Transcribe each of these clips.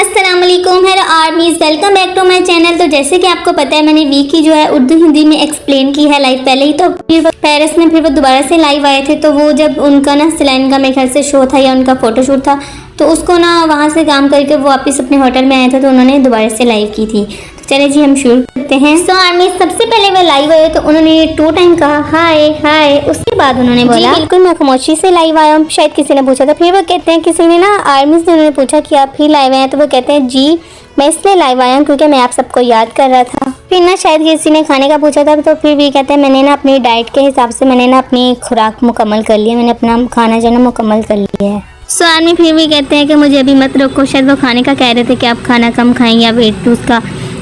अस्सलामुअलैकुम hello armies, welcome back to my channel. तो जैसे कि आपको पता है मैंने वीक की जो है उर्दू हिंदी में एक्सप्लेन की है लाइव पहले ही। तो फिर वो पेरिस में फिर वो दोबारा से लाइव आए थे। तो वो जब उनका ना सलाइन का मेरे ख्याल से शो था या उनका फोटोशूट था, तो उसको ना वहाँ से काम करके वो वापस अपने होटल में आया था, तो उन्होंने दोबारा से लाइव की थी। तो चले जी हम शुरू करते हैं। सो आर्मी सबसे पहले वो लाइव आए तो उन्होंने 2 टाइम कहा हाय हाय, उसके बाद उन्होंने बोला बिल्कुल मैं खामोशी से लाइव आया हूँ। शायद किसी ने पूछा था, फिर वो कहते हैं किसी ने ना आर्मी से उन्होंने पूछा कि आप फिर लाइव आए हैं, तो वो कहते हैं जी मैं इसलिए लाइव आया हूँ क्योंकि मैं आप सबको याद कर रहा था। फिर ना शायद किसी ने खाने का पूछा था, तो फिर भी कहते हैं मैंने ना अपनी डाइट के हिसाब से मैंने ना अपनी खुराक मुकम्मल कर लिया, मैंने अपना खाना जो है ना मुकम्मल कर लिया है। सो आर्मी फिर भी कहते हैं कि मुझे अभी मत रोको। शायद वो खाने का कह रहे थे कि आप खाना कम खाएं या वेट लूज का।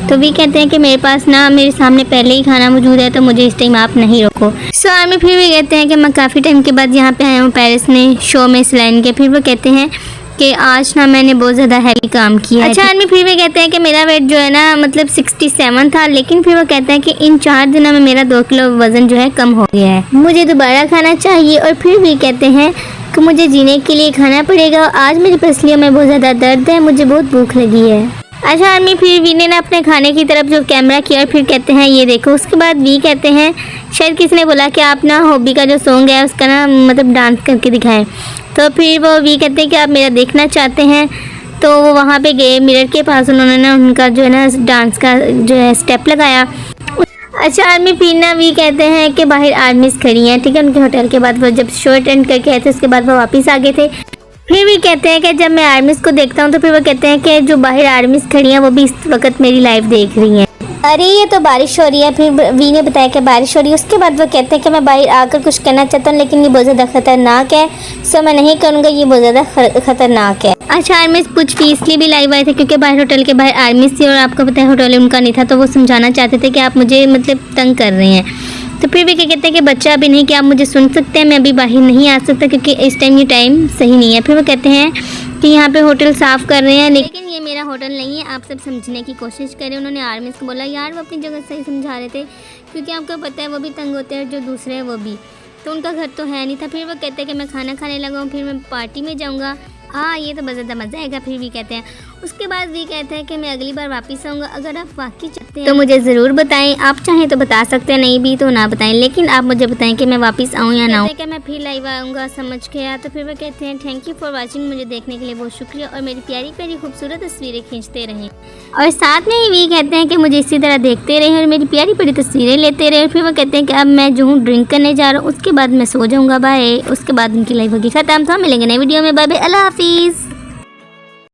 तो भी कहते हैं कि मेरे पास ना मेरे सामने पहले ही खाना मौजूद है, तो मुझे इस टाइम आप नहीं रोको। सो आर्मी फिर भी कहते हैं कि मैं काफ़ी टाइम के बाद यहाँ पे आया हूँ पेरिस में शो में सलाइन के। फिर वो कहते हैं कि आज ना मैंने बहुत ज़्यादा हैवी काम किया है। अच्छा आर्मी फिर भी कहते हैं कि मेरा वेट जो है ना मतलब 67 था, लेकिन फिर वो कहते हैं कि इन 4 दिनों में मेरा 2 किलो वज़न जो है कम हो गया है, मुझे दोबारा खाना चाहिए। और फिर भी कहते हैं कि मुझे जीने के लिए खाना पड़ेगा। आज मेरी पसलियों में बहुत ज़्यादा दर्द है, मुझे बहुत भूख लगी है। अच्छा आर्मी फिर वी ने ना अपने खाने की तरफ जो कैमरा किया और फिर कहते हैं ये देखो। उसके बाद वी कहते हैं शायद किसी ने बोला कि आप ना हॉबी का जो सॉन्ग है उसका ना मतलब डांस करके दिखाएं। तो फिर वो वी कहते हैं कि आप मेरा देखना चाहते हैं। तो वो वहाँ पे गए मिरर के पास, उन्होंने ना उनका जो है ना डांस का जो है स्टेप लगाया। अच्छा आर्मी फिर ना वी कहते हैं कि बाहर आर्मीज़ खड़ी हैं, ठीक है, उनके होटल के बाद वो जब शो अटेंड करके आए थे उसके बाद वो वापस आ गए थे। फिर भी कहते हैं कि जब मैं आर्मीज़ को देखता हूँ तो फिर वो कहते हैं कि जो बाहर आर्मीज़ खड़ी हैं वो भी इस वक्त मेरी लाइव देख रही हैं। अरे ये तो बारिश हो रही है। फिर वी ने बताया कि बारिश हो रही है। उसके बाद वो कहते हैं कि मैं बाहर आकर कुछ करना चाहता हूँ लेकिन ये बहुत ज़्यादा ख़तरनाक है, सो मैं नहीं करूँगा, ये बहुत ज़्यादा ख़तरनाक है। अच्छा आर्मीज़ कुछ भी इसलिए भी लाइव आए थे क्योंकि बाहर होटल के बाहर आर्मीज़ थी और आपको पता है होटल उनका नहीं था, तो वो समझाना चाहते थे कि आप मुझे मतलब तंग कर रहे हैं। तो फिर भी क्या कहते हैं कि बच्चा अभी नहीं, कि आप मुझे सुन सकते हैं, मैं अभी बाहर नहीं आ सकता क्योंकि इस टाइम ये टाइम सही नहीं है। फिर वो कहते हैं कि यहाँ पे होटल साफ़ कर रहे हैं लेकिन ये मेरा होटल नहीं है, आप सब समझने की कोशिश करें। उन्होंने आर्मी को बोला यार वो अपनी जगह सही समझा रहे थे क्योंकि आपको पता है वो भी तंग होते हैं, जो दूसरे हैं वो भी, तो उनका घर तो है नहीं था। फिर वो कहते हैं कि मैं खाना खाने लगा हूँ, फिर मैं पार्टी में जाऊँगा। हाँ ये तो बहुत ज़्यादा मज़ा आएगा। फिर भी कहते हैं उसके बाद भी कहते हैं कि मैं अगली बार वापस आऊँगा। अगर आप वाकई चाहते हैं तो मुझे ज़रूर बताएं, आप चाहें तो बता सकते हैं, नहीं भी तो ना बताएं, लेकिन आप मुझे बताएं कि मैं वापस आऊँ या ना आऊँ। कि मैं फिर लाइव आऊँगा, समझ गया। तो फिर वो कहते हैं थैंक यू फॉर वॉचिंग, मुझे देखने के लिए बहुत शुक्रिया और मेरी प्यारी प्यारी खूबसूरत तस्वीरें खींचते रहें। और साथ में ही भी कहते हैं कि मुझे इसी तरह देखते रहें और मेरी प्यारी प्यारी तस्वीरें लेते रहें। फिर वो कहते हैं कि अब मैं जो हूँ ड्रिंक करने जा रहा हूँ, उसके बाद मैं सो जाऊँगा, बाय। उसके बाद उनकी लाइव होगी ख़त्म। तो हम मिलेंगे नई वीडियो में, बाय बाय, अल्लाह हाफिज़।